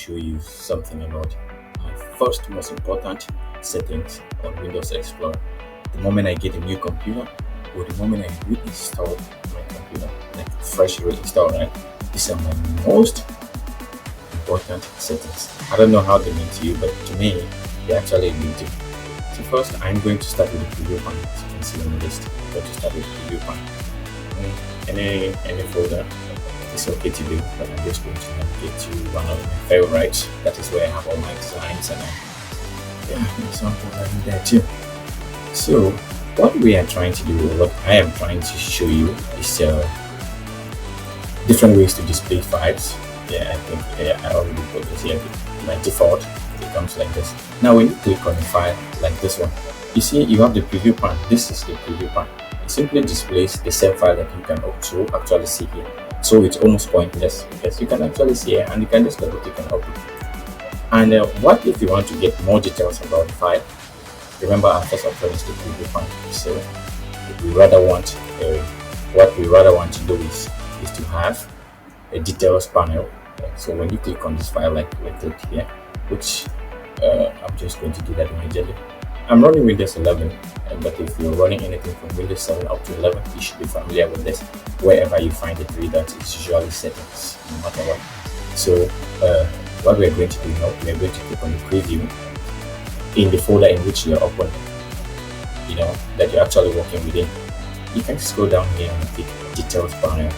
show you something about my first most important settings on Windows Explorer. The moment I get a new computer or the moment I reinstall my computer, like fresh reinstall, right? These are my most important settings. I don't know how they mean to you, but to me, they actually mean to. So first, I'm going to start with the preview panel. As you can see on the list, I'm going to start with the preview panel. Any folder is okay to do, but I'm just going to navigate to one of my favorites. That is where I have all my designs and some folder in there too. So what we are trying to do, or what I am trying to show you, is different ways to display files. I think I already put this here. By default, it comes like this. Now when you click on a file like this one, you see you have the preview panel. This is the preview panel. It simply displays the same file that you can also actually see here. So it's almost pointless because you can actually see it and you can just double click and open. And what if you want to get more details about the file? Remember, our first option is the preview panel. So if we rather want what we rather want to do is to have a details panel. So when you click on this file, like we click here, which I'm just going to do that immediately. I'm running Windows 11, but if you're running anything from Windows 7 up to 11, you should be familiar with this. Wherever you find the three dots, it's usually settings, no matter what. So what we're going to do now, we're going to click on the preview in the folder in which you're open, that you're actually working within. You can scroll down here and click details panel.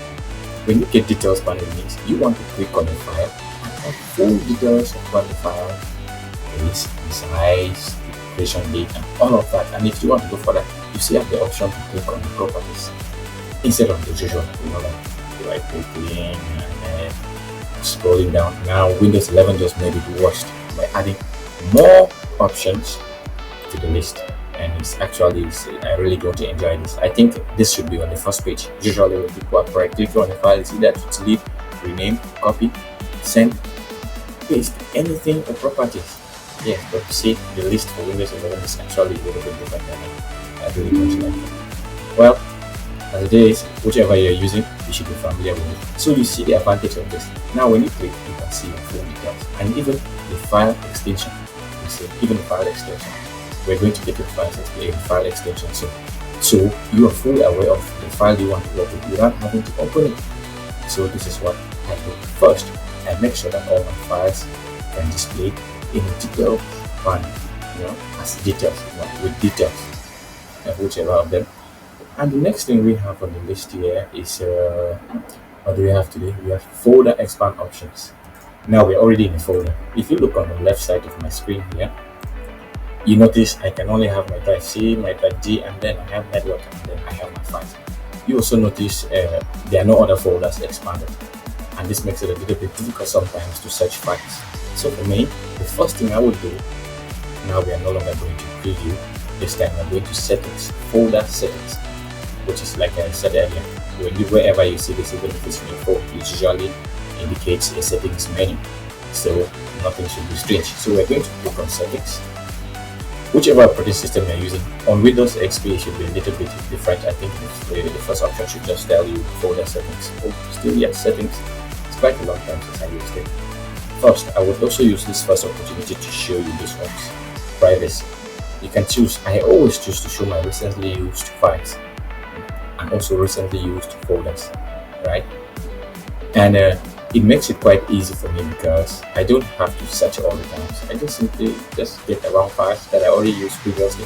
When you get details panel, it means you want to click on the file and have full details of what the file is, the size, the creation date, and all of that. And if you want to go further, you still have the option to click on the properties instead of the usual, like right clicking and scrolling down. Now Windows 11 just made it worse by adding more options to the list. And it's actually, I really going to enjoy this. I think this should be on the first page. Usually when people are right clicking on the file, it's either to delete, rename, copy, send, paste, anything or properties. Yes, but you see the list for Windows 11 is actually a little bit different than I really don't like it. Well, as it is, whichever you're using, you should be familiar with it. So you see the advantage of this. Now when you click, you can see the full details and even the file extension. You see, even the file extension. We're going to get the file extension so you are fully aware of the file you want to work with without having to open it. So this is what I do. First, I make sure that all my files can display in a detail panel, as details, with details, whichever of them. And the next thing we have on the list here is what do we have today? We have folder expand options. Now we're already in a folder. If you look on the left side of my screen here, you notice I can only have my drive C, my drive D, and then I have network, and then I have my files. You also notice there are no other folders expanded, and this makes it a little bit difficult sometimes to search files. So for me, the first thing I would do, now we are no longer going to preview, this time we're going to settings, folder settings, which is like I said earlier, wherever you see this, even if it's in your phone, it usually indicates a settings menu, so nothing should be strange. So we're going to click on settings. Whichever operating system you're using, on Windows XP it should be a little bit different. I think the first option should just tell you folder settings. Still, yes, settings. It's quite a long time since I used it. First, I would also use this first opportunity to show you this one's privacy. You can choose. I always choose to show my recently used files and also recently used folders, right? And it makes it quite easy for me because I don't have to search all the times. I just simply get around files that I already used previously,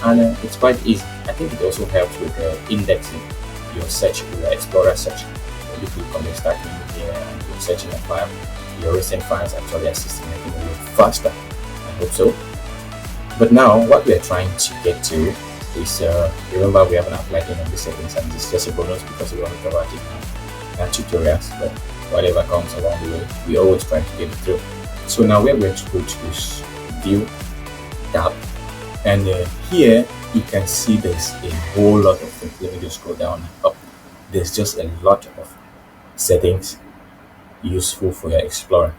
and it's quite easy. I think it also helps with indexing your search with your Explorer search. When you click on the start menu here and you're searching a file, your recent files actually assist in making it a little faster. I hope so. But now what we are trying to get to is remember we haven't applied any of the settings, and this is just a bonus because we want to cover it in our tutorials. But whatever comes along the way, we always try to get it through. So now we're going to go to this view tab, and here you can see there's a whole lot of things. Let me just scroll down and up. There's just a lot of settings useful for your Explorer.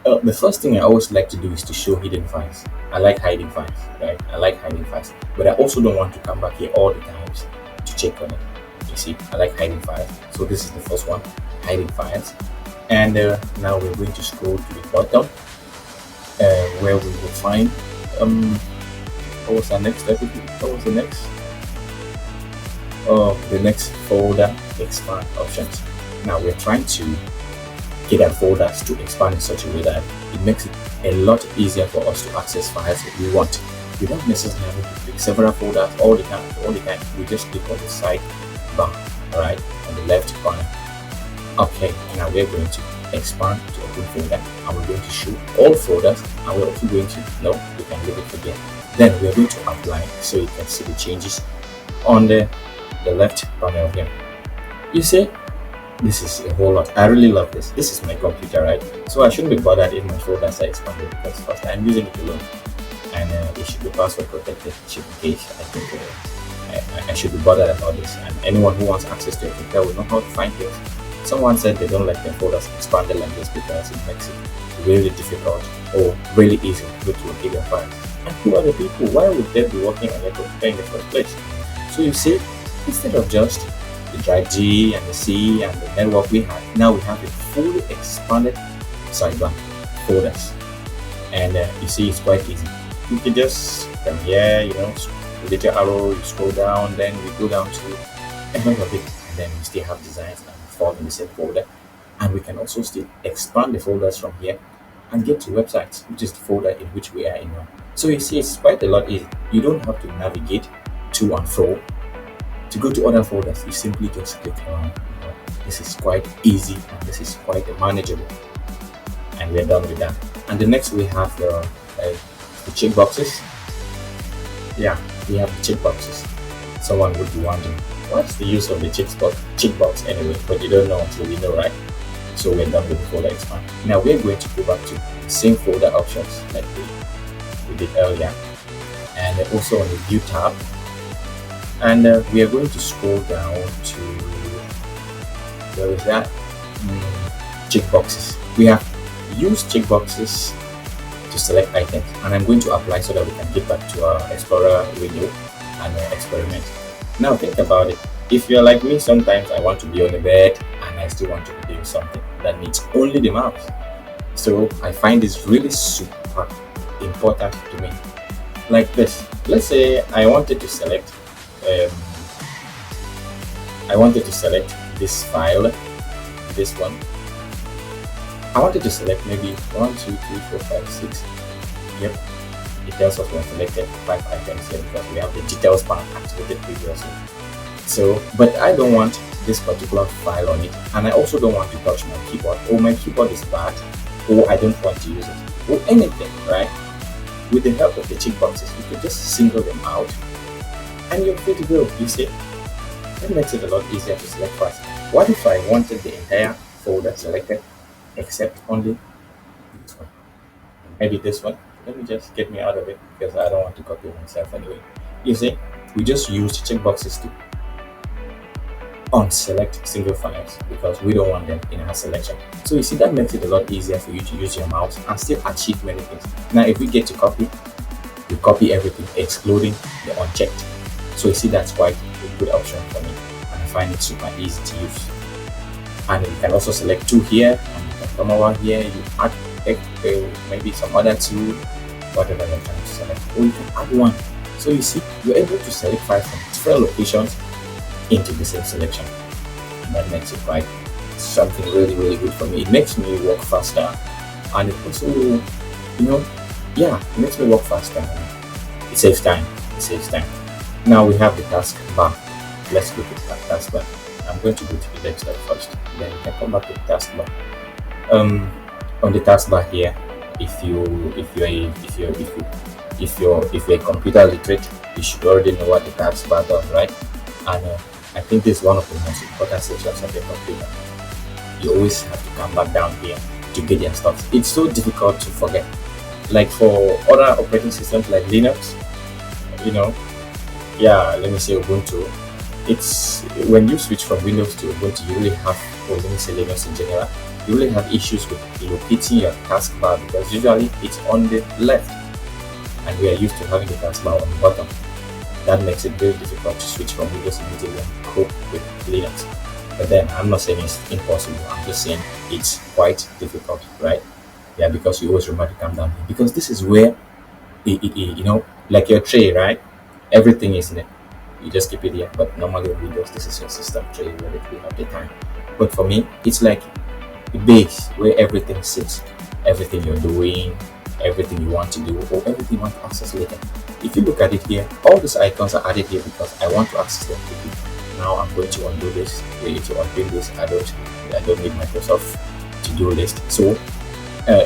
The first thing I always like to do is to show hidden files. I like hiding files, right? I like hiding files, but I also don't want to come back here all the times to check on it. You see, I like hiding files. So this is the first one, hiding files. And now we're going to scroll to the bottom, where we will find um what was the next what was the next folder expand options. Now we're trying to get our folders to expand in such a way that it makes it a lot easier for us to access files that we want. We don't necessarily have to pick several folders all the time. All the time, we just click on the side bar, right, on the left corner. Okay, now we're going to expand to open folder, and we're going to show all folders, and we're also going to no, we can leave it again. Then we're going to apply so you can see the changes on the left panel here. You see, this is a whole lot. I really love this. This is my computer, right? So I shouldn't be bothered if my folders are expanded, because first I'm using it alone, and it should be password protected just in case. I think I should be bothered about this, and anyone who wants access to a computer will know how to find this. Someone said they don't like their folders expanded like this because it makes it really difficult or really easy to go to a bigger file. And who are the people? Why would they be working on their computer in the first place? So you see, instead of just the drive G and the C and the network we have, now we have a fully expanded sidebar folders. And you see, it's quite easy. You can just come here, the little arrow, you scroll down, then we go down to every of it, and then we still have designs and fall in the same folder. And we can also still expand the folders from here and get to websites, which is the folder in which we are in now. So you see, it's quite a lot easy. You don't have to navigate to and fro to go to other folders. You simply just click around. This is quite easy, and this is quite manageable. And we're done with that. And the next we have the checkboxes. Yeah, we have the checkboxes. Someone would be wondering, what's the use of the checkbox anyway? But you don't know until you know, right? So we're done with the folder expand. Now we're going to go back to the same folder options like we did earlier, and also on the view tab. And we are going to scroll down to, where is that? Checkboxes. We have used checkboxes to select items, and I'm going to apply so that we can get back to our Explorer window and experiment. Now think about it. If you're like me, sometimes I want to be on the bed and I still want to be doing something that needs only the mouse. So I find this really super important to me. Like this. Let's say I wanted to select this file, this one. I wanted to select maybe 1, 2, 3, 4, 5, 6. Yep. It tells us we have selected 5 items here because we have the details bar activated previously. So, but I don't want this particular file on it, and I also don't want to touch my keyboard, or my keyboard is bad, or I don't want to use it, or anything, right? With the help of the checkboxes, you can just single them out, and you're free to go. You see, that makes it a lot easier to select first. What if I wanted the entire folder selected, except only this one? Maybe this one. Let me just get me out of it because I don't want to copy myself anyway. You see, we just used checkboxes to unselect single files because we don't want them in our selection. So you see, that makes it a lot easier for you to use your mouse and still achieve many things. Now if we get to copy, we copy everything excluding the unchecked. So you see, that's quite a good option for me, and I find it super easy to use. And you can also select 2 here, and you can come over here, you add maybe some other 2, whatever you're trying to select, or you can add 1. So you see, you're able to select files from different locations into the same selection, and that makes it quite something really, really good for me. It makes me work faster, and it also, it makes me work faster. It saves time. Now we have the taskbar. Let's look at that taskbar. I'm going to go to the desktop first, then we can come back to the taskbar. On the taskbar here, if you're computer literate, you should already know what the taskbar does, right? And I think this is one of the most important sections of your computer. You always have to come back down here to get your stuff. It's so difficult to forget. Like for other operating systems like Linux, let me say Ubuntu. It's when you switch from Windows to Ubuntu, you really have, or let me say Linux in general, you really have issues with locating your taskbar because usually it's on the left, and we are used to having the taskbar on the bottom. That makes it very difficult to switch from Windows immediately and cope with Linux. But then I'm not saying it's impossible. I'm just saying it's quite difficult, right? Yeah, because you always remember to come down here because this is where like your tray, right? Everything is in it. You just keep it here. But normally with Windows, this is your system tray where it will have the time. But for me, it's like the base where everything sits, everything you're doing, everything you want to do, or everything you want to access later. If you look at it here, all these icons are added here because I want to access them quickly. Now I'm going to undo this. To undo this, I don't need Microsoft to-do list. So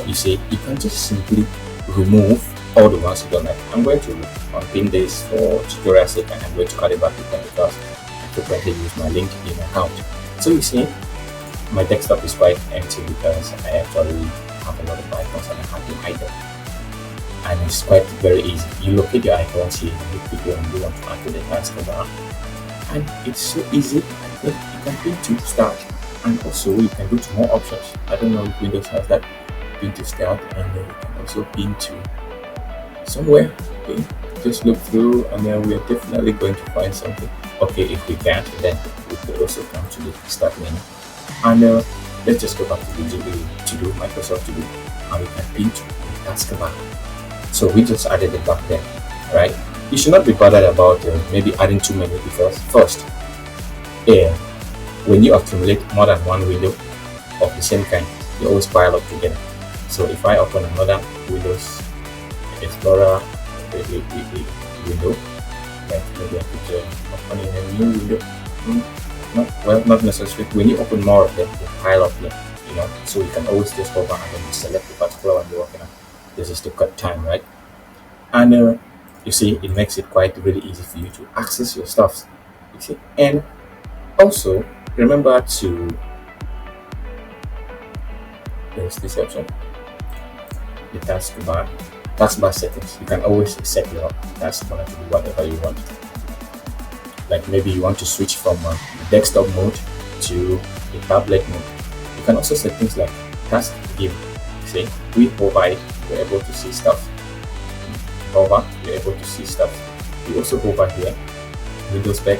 you see, you can just simply remove all the ones you don't like. I'm going to unpin this for tutorial sake, and I'm going to add it back again because I frequently use my LinkedIn account. So you see, my desktop is quite empty because I actually have a lot of icons and I have to hide them. And it's quite very easy. You locate your icons here, you pick one you want to add to the taskbar, and it's so easy. You can pin to start, and also you can go to more options. I don't know if Windows has that, pin to start, and then you can also pin to somewhere. Okay, just look through, and then we are definitely going to find something. Okay, if we can't, then we could also come to the start menu, and let's just go back to the to do Microsoft to do, and we can pin to the taskbar. So we just added it back there, right? You should not be bothered about maybe adding too many because first, when you accumulate more than one window of the same kind, they always pile up together. So if I open another Windows Explorer window, like maybe I could open in a new window. Not necessarily. When you open more of them, they pile up here, so you can always just go back and then select the particular one you're working on. This is to cut time, right? And you see, it makes it quite really easy for you to access your stuff. You see, and also remember to there's this option, the taskbar settings. You can always set your taskbar to do whatever you want. Like maybe you want to switch from the desktop mode to the tablet mode. You can also set things like task view. See, we hover it, you're able to see stuff. Hover, you're able to see stuff. You also hover here, Windows spec.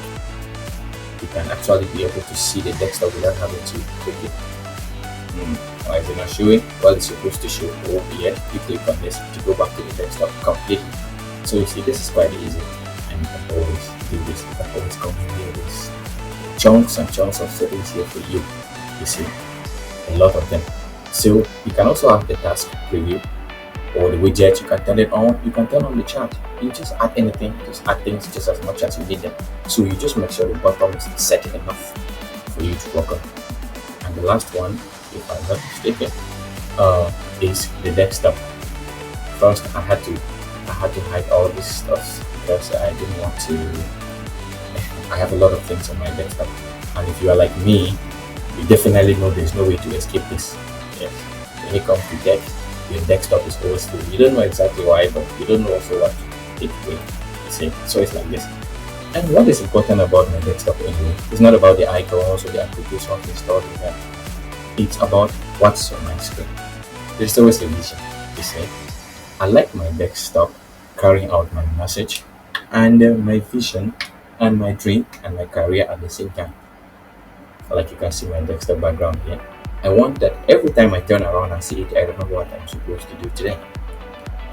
You can actually be able to see the desktop without having to click it. Why is it not showing? Well, it's supposed to show over here. You click on this to go back to the desktop completely. So you see, this is quite easy, and you can always do this. You can always come in here. There's chunks and chunks of settings here for you. You see, a lot of them. So you can also have the task preview or the widget. You can turn it on. You can turn on the chart. You just add anything. Just add things just as much as you need them. So you just make sure the bottom is set enough for you to work on. And the last one, if I'm not mistaken, is the desktop. First, I had to hide all this stuff because I didn't want to. I have a lot of things on my desktop, and if you are like me, you definitely know there's no way to escape this. Yes. When it comes to tech, your desktop is always full. You don't know exactly why, but you don't know also what to take away. You see, so it's like this. And what is important about my desktop anyway? It's not about the icons or the applications installed in there. It's about what's on my screen. There's always a vision. You see, I like my desktop carrying out my message and my vision and my dream and my career at the same time. Like you can see my desktop background here. I want that every time I turn around and see it, I remember what I'm supposed to do today.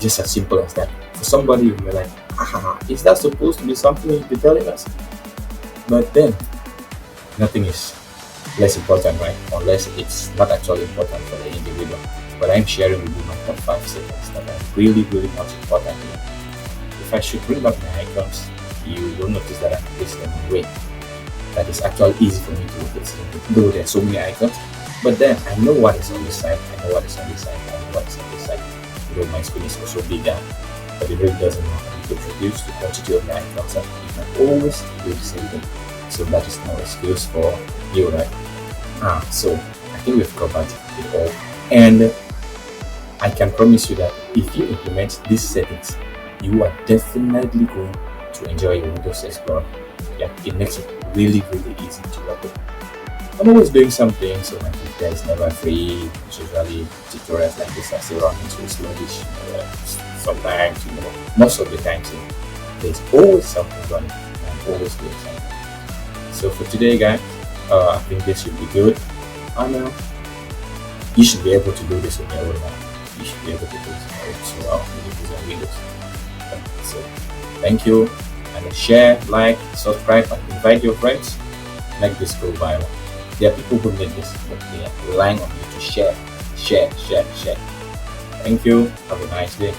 Just as simple as that. For somebody, you may be like, is that supposed to be something you'll be telling us? But then, nothing is less important, right? Unless it's not actually important for the individual. But I'm sharing with you my top 5 settings that are really, really much important here. If I should bring back my icons, you will notice that I placed them in a way that is actually easy for me to locate, though there are so many icons. But then I know what is on this side, I know what is on this side, I know what is on this side. Though my screen is also bigger, but it really doesn't matter. You can reduce the quantity of the icons and you can always do the same thing. So that is no excuse for you, right? So I think we've covered it all. And I can promise you that if you implement these settings, you are definitely going to enjoy your Windows Explorer. Yeah, it makes it really, really easy to work with. I'm always doing something, so my computer is never free. Usually tutorials like this are still running too sluggish. Sometimes, most of the time, there's always something running. I'm always doing something. So for today, guys, I think this should be good. And you should be able to do this on your own. You should be able to do this on your own. So I'll leave this on Windows. So thank you, and share, like, subscribe, and invite your friends. Make this go viral. There are people who need this, but they are relying on you to share, share, share, share. Thank you. Have a nice day.